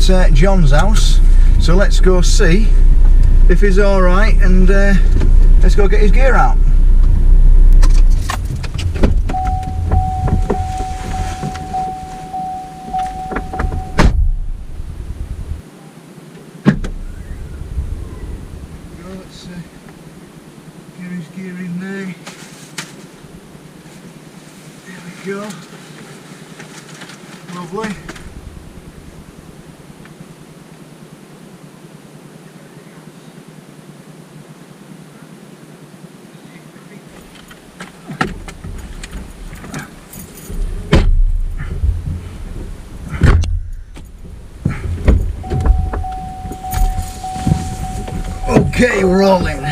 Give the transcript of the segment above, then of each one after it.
at John's house, so let's go see if he's alright, and let's go get his gear out. Let's get his gear in there. There we go. Lovely. Okay, we're rolling.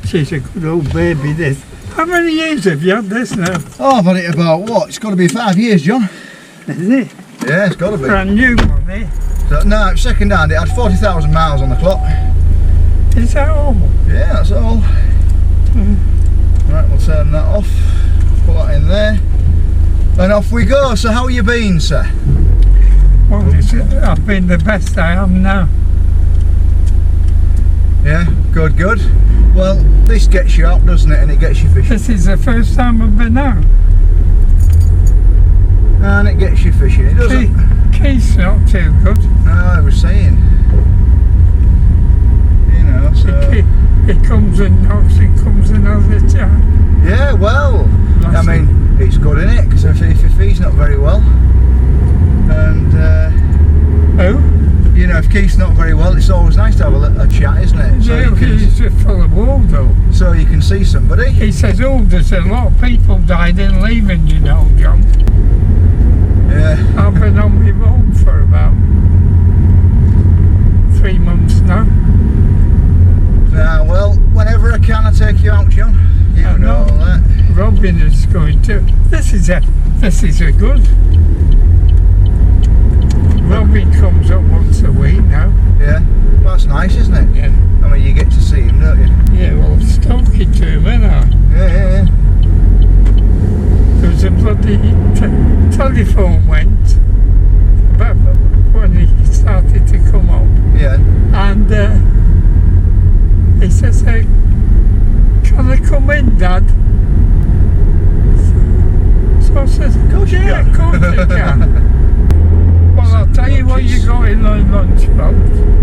She's a good old baby, this. How many years have you had this now? Oh, I've had it about what? It's got to be 5 years, John. Is it? Yeah, it's got to be. Brand new one, eh? So, no, it's second hand. It had 40,000 miles on the clock. Is that all? Yeah, that's all. Right, we'll turn that off. Put that in there. And off we go. So how have you been, sir? Well, I've been the best I am now. Yeah, good, good. Well, this gets you out, doesn't it? And it gets you fishing. This is the first time I've been out. And it gets you fishing. It doesn't. Key's not too good. No, I was saying. You know, so. It comes and knocks, it comes another time. Yeah, well, I mean, it's good, isn't it? Because if your feet's not very well, and you know, if Keith's not very well, it's always nice to have a chat, isn't it? So yeah, he's full of wool though. So you can see somebody. He says, oh, there's a lot of people died in leaving, you know, John. Yeah. I've been on my own for about 3 months now. Well, whenever I can, I take you out, John. You know that. Robin is going to. This is a good. Robin comes up once a week now. Yeah, well, that's nice, isn't it? Yeah. I mean, you get to see him, don't you? Yeah, well, I'm talking to him, ain't I? Yeah. There was a bloody telephone went about when he started to come up. Yeah. And he says, hey, can I come in, Dad? So I said, yeah, of course you can. Well, I'll tell you what you got in the lunchbox.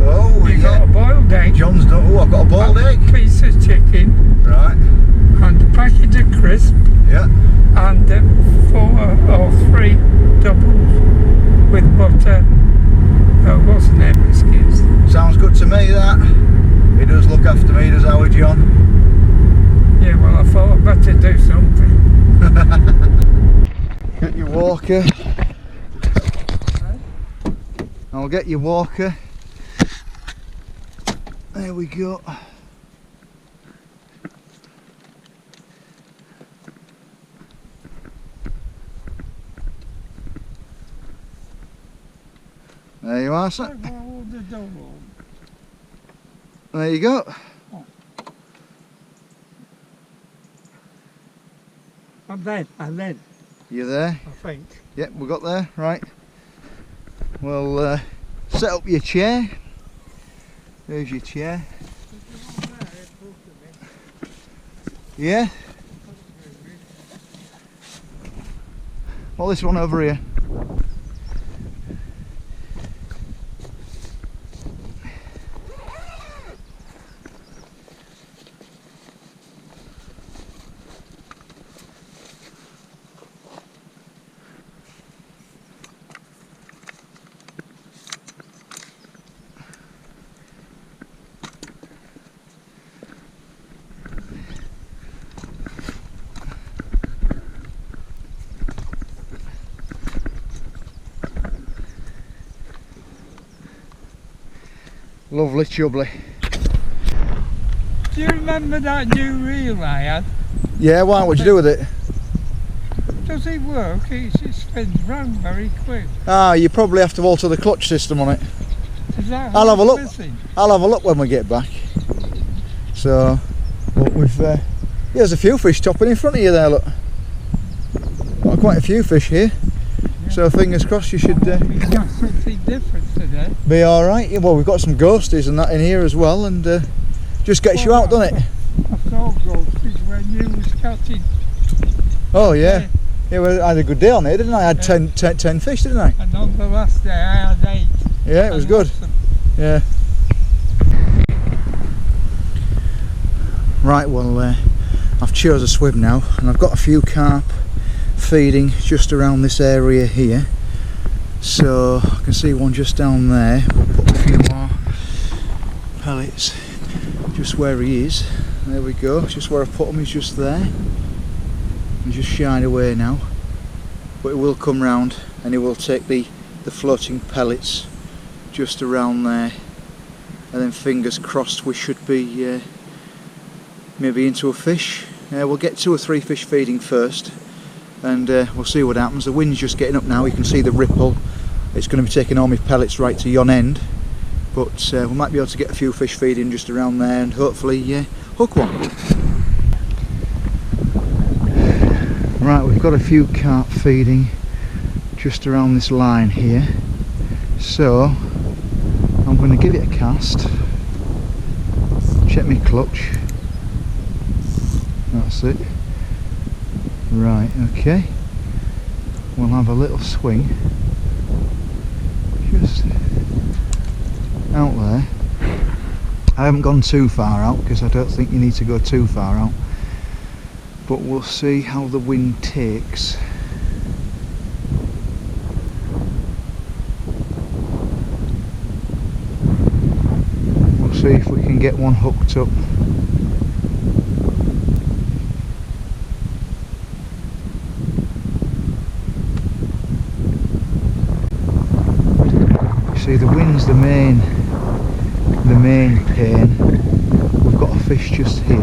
Oh, You got a boiled egg. John's done. Oh, I've got a boiled egg. A piece of chicken. Right. And a packet of crisp. Yeah. And 4 or 3 doubles with butter. What's the name? Biscuits. Sounds good to me, that. He does look after me, does our John. Yeah, well, I thought I'd better do something. Get your walker. I'll get your walker. There we go. There you are, sir. There you go. I'm there. You there? I think. Yep, we got there, right. We'll set up your chair. There's your chair. Yeah? Well, this one over here. Lovely chubbly. Do you remember that new reel I had? Yeah, why? What'd you do with it? Does it work? It spins round very quick. Ah, you probably have to alter the clutch system on it. Is that I'll have a look. missing? I'll have a look when we get back. So, but we've yeah, there's a few fish topping in front of you there. Look, got quite a few fish here. So fingers crossed you should We got something different today. be alright. Yeah, well, we've got some ghosties and that in here as well, and just gets you out, doesn't it? I thought ghosties when you was catching. Oh yeah. Yeah, well, I had a good day on it, didn't I? I had 10 fish, didn't I? And on the last day I had 8. Yeah, it was good. Yeah. Right, well, I've chose a swim now, and I've got a few carp feeding just around this area here. So I can see one just down there. We'll put a few more pellets just where he is. There we go. Just where I put him is just there. And just shied away now. But it will come round and it will take the floating pellets just around there. And then fingers crossed we should be maybe into a fish. We'll get 2 or 3 fish feeding first, and we'll see what happens. The wind's just getting up now, you can see the ripple. It's going to be taking all my pellets right to yon end, but we might be able to get a few fish feeding just around there and hopefully hook one. Right, we've got a few carp feeding just around this line here, so I'm going to give it a cast, check my clutch. That's it. Right, okay. We'll have a little swing just out there. I haven't gone too far out because I don't think you need to go too far out, but we'll see how the wind takes. We'll see if we can get one hooked up. See, the wind's the main pain. We've got a fish just here.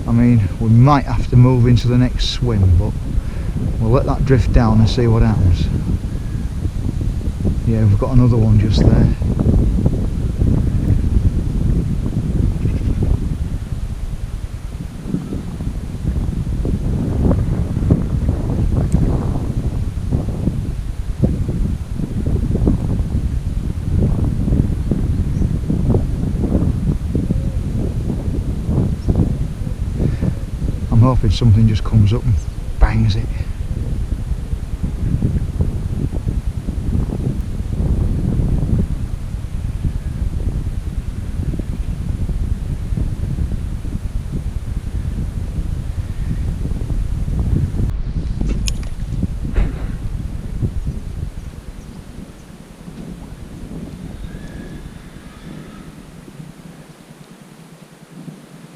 I mean, we might have to move into the next swim, but we'll let that drift down and see what happens. Yeah, we've got another one just there. Hoping something just comes up and bangs it.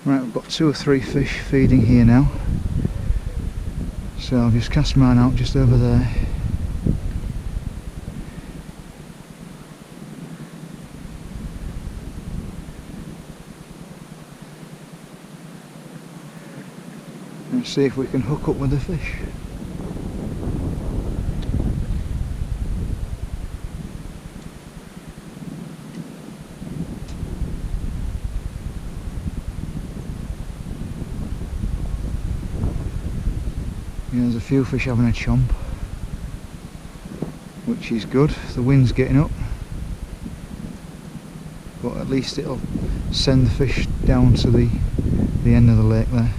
Right, we've got 2 or 3 fish feeding here now, so I'll just cast mine out just over there. And see if we can hook up with the fish. Yeah, there's a few fish having a chomp, which is good. The wind's getting up, but at least it'll send the fish down to the end of the lake there.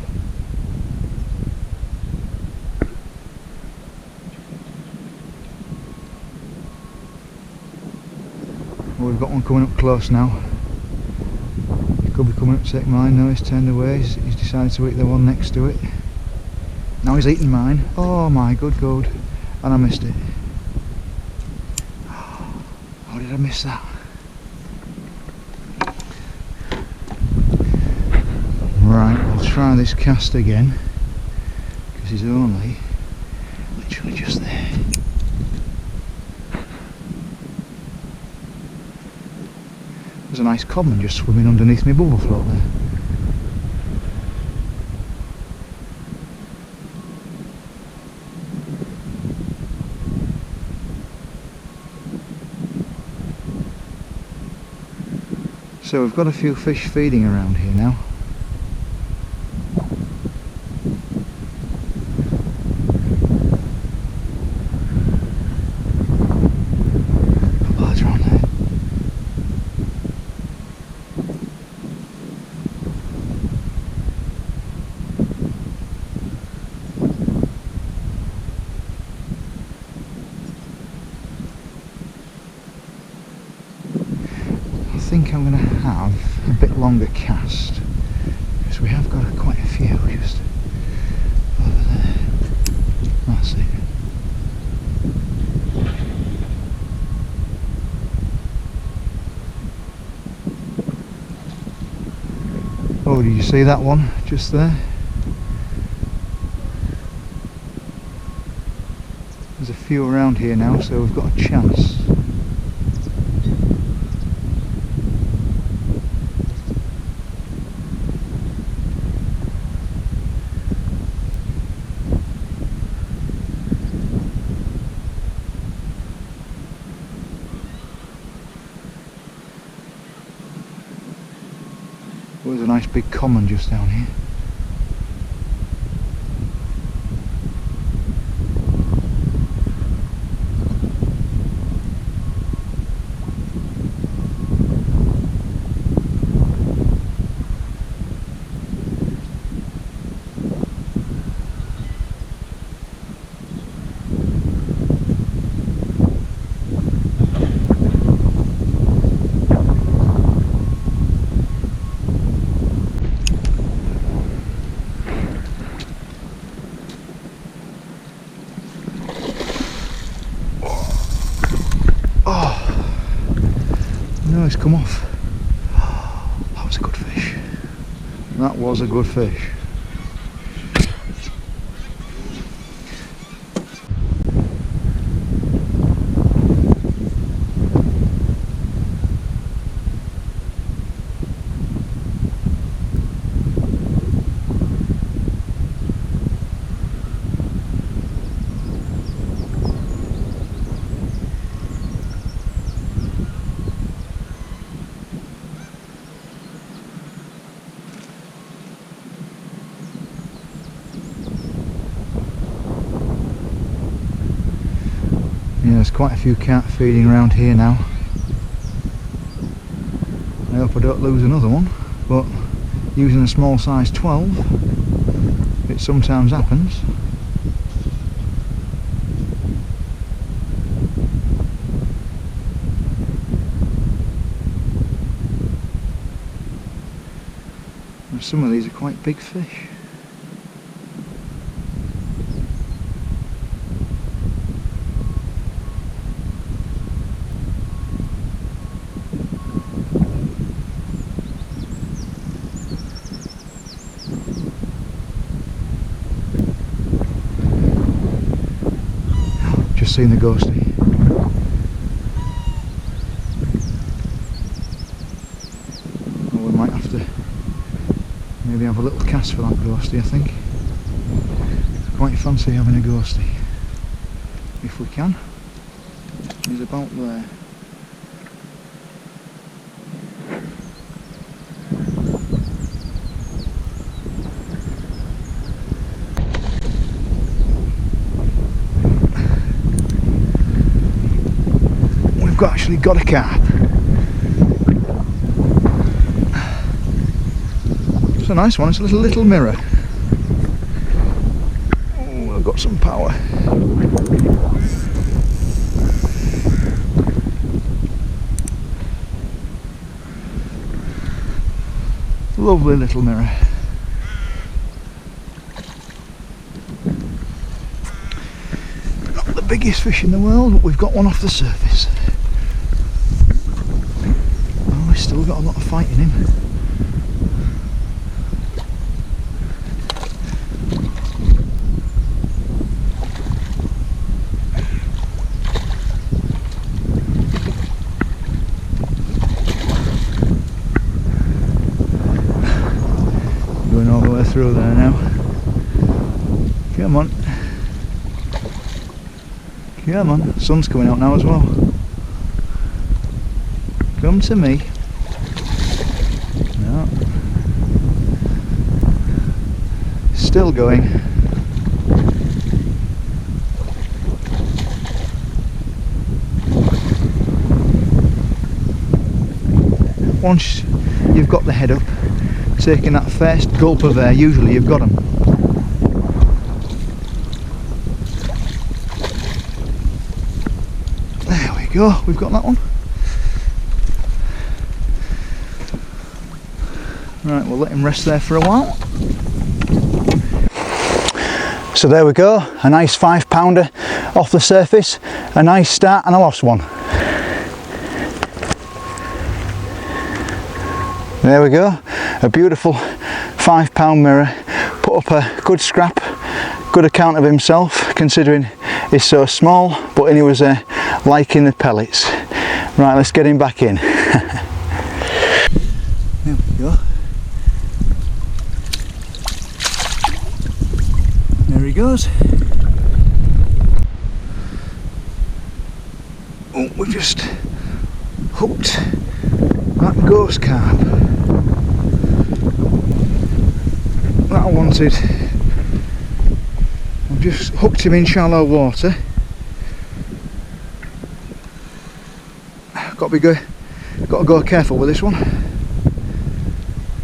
Well, we've got one coming up close now. He could be coming up to take mine. No, he's turned away. He's decided to eat the one next to it. Now he's eating mine. Oh my good God. And I missed it. How did I miss that? Right, we'll try this cast again, because he's only literally just there. There's a nice common just swimming underneath my bubble float there. So we've got a few fish feeding around here now. Birds around there. I think I'm going to have a bit longer cast because we have got quite a few just over there. That's it. Oh, did you see that one just there? There's a few around here now, so we've got a chance. There's a nice big common just down here. No, it's come off. That was a good fish. That was a good fish. Yeah, there's quite a few carp feeding around here now. I hope I don't lose another one, but using a small size 12, it sometimes happens. And some of these are quite big fish. Just seen the ghostie. Well, we might have to maybe have a little cast for that ghostie, I think. Quite fancy having a ghostie. If we can. He's about there. Actually got a carp. It's a nice one, it's a little mirror. Oh, I've got some power. Lovely little mirror. Not the biggest fish in the world, but we've got one off the surface. Still got a lot of fight in him. Going all the way through there now. Come on. Come on. The sun's coming out now as well. Come to me. Still going. Once you've got the head up, taking that first gulp of air, usually you've got them. There we go, we've got that one. Right, we'll let him rest there for a while. So there we go, a nice 5-pounder off the surface, a nice start and a lost one. There we go, a beautiful 5-pound mirror, put up a good scrap, good account of himself considering he's so small, but he was liking the pellets. Right, let's get him back in. There we go. There he goes. Oh, we've just hooked that ghost carp that I wanted. I've just hooked him in shallow water. Got to go careful with this one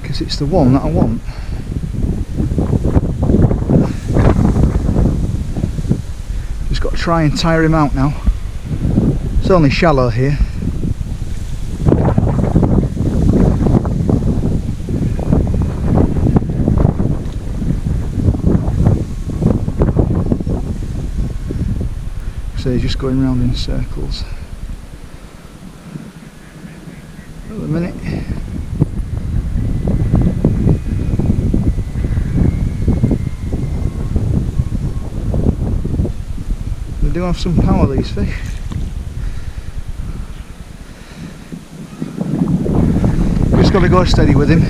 because it's the one that I want. Just got to try and tire him out now. It's only shallow here. So he's just going round in circles at the minute. They do have some power, these fish. Just got to go steady with him.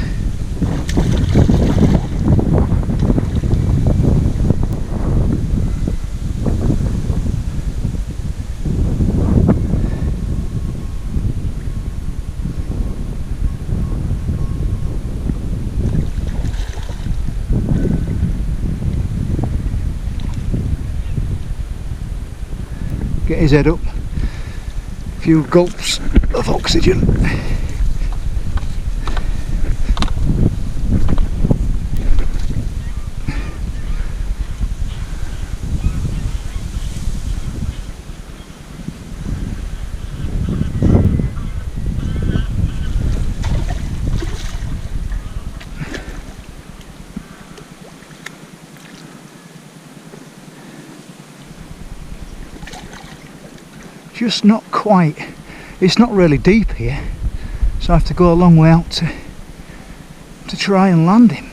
Get his head up, a few gulps of oxygen. Just not quite, it's not really deep here, so I have to go a long way out to try and land him.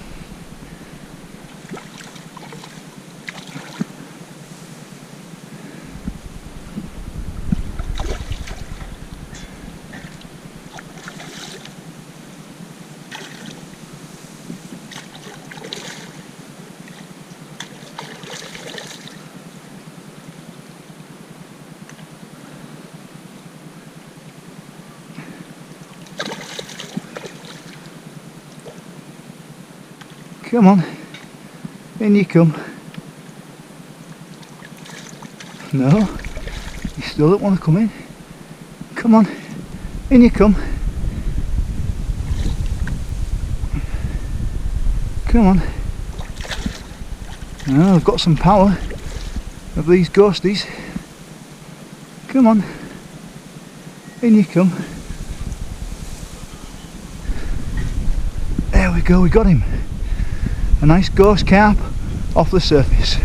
Come on, in you come. No, you still don't want to come in. Come on, in you come. Come on. Now I've got some power of these ghosties. Come on, in you come. There we go, we got him. A nice ghost carp off the surface.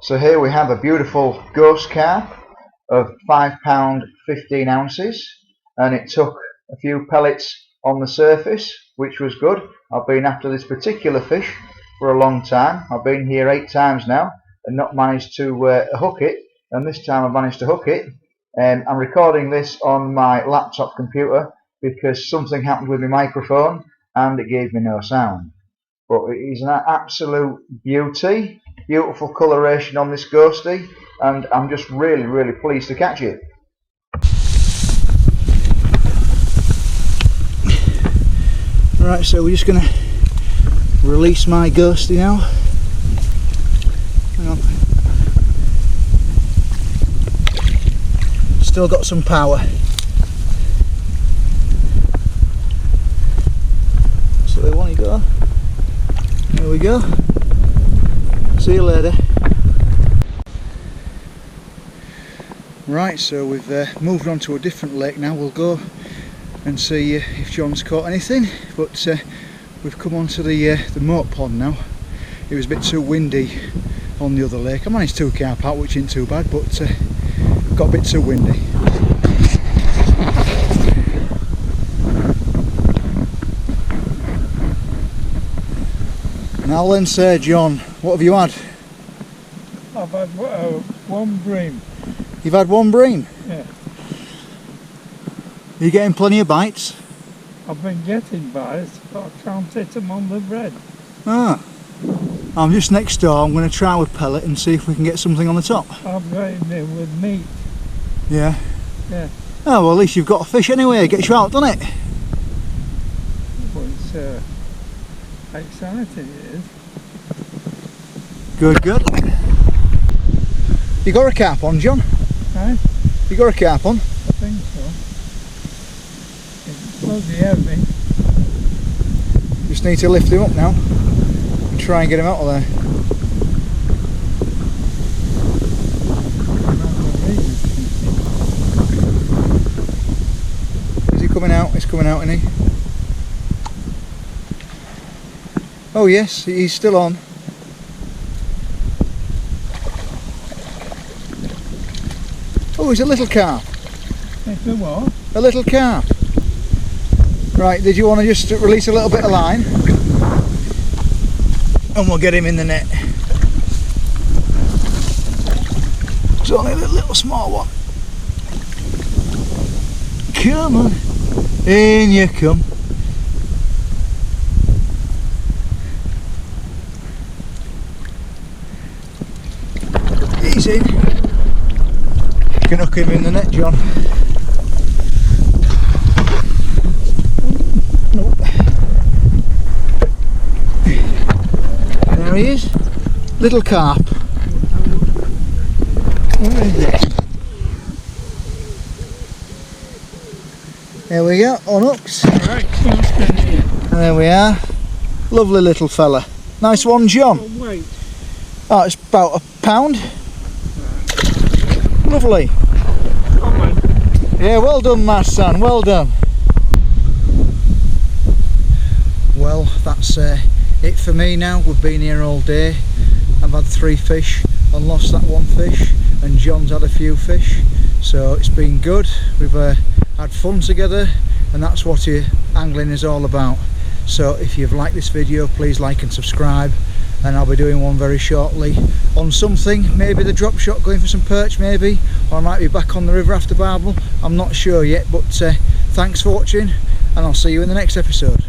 So here we have a beautiful ghost carp of 5 pound 15 ounces, and it took a few pellets on the surface, which was good. I've been after this particular fish for a long time. I've been here 8 times now and not managed to hook it, and this time I've managed to hook it. I'm recording this on my laptop computer because something happened with my microphone and it gave me no sound. But it is an absolute beauty, beautiful coloration on this ghostie, and I'm just really pleased to catch it. Right, so we're just going to release my ghosty now. Hang on. Still got some power. So they want to go. There we go. See you later. Right, so we've moved on to a different lake now. We'll go and see if John's caught anything, but we've come onto the moat pond now. It was a bit too windy on the other lake. I managed 2 carp out, which isn't too bad, but got a bit too windy. Now then, Sir John, what have you had? I've had one bream. You've had 1 bream? Yeah. Are you getting plenty of bites? I've been getting bites, but I can't hit them on the bread. Ah. I'm just next door. I'm going to try with pellet and see if we can get something on the top. I've got it there with meat. Yeah? Yeah. Oh, well, at least you've got a fish anyway. It gets you out, doesn't it? But it's exciting, it is. Good, good. You got a carp on, John? Eh? You got a carp on? I think so. It's bloody heavy. Just need to lift him up now and try and get him out of there. Is he coming out? He's coming out, isn't he? Oh yes, he's still on. Oh, he's a little carp. It's a what? A little carp. Right, did you want to just release a little bit of line? And we'll get him in the net. It's only a little small one. Come on. In you come. He's in. You can hook him in the net, John. There he is. Little carp. Where is it? There we go, on hooks. Right, here. There we are. Lovely little fella. Nice one, John. Oh, wait. Oh, it's about £1. Lovely. Come on. Yeah, well done, my son, well done. Well, that's it for me now. We've been here all day. I've had 3 fish and lost that 1 fish, and John's had a few fish, so it's been good. We've had fun together, and that's what angling is all about. So if you've liked this video, please like and subscribe, and I'll be doing one very shortly on something, maybe the drop shot, going for some perch maybe, or I might be back on the river after Barbel. I'm not sure yet, but thanks for watching, and I'll see you in the next episode.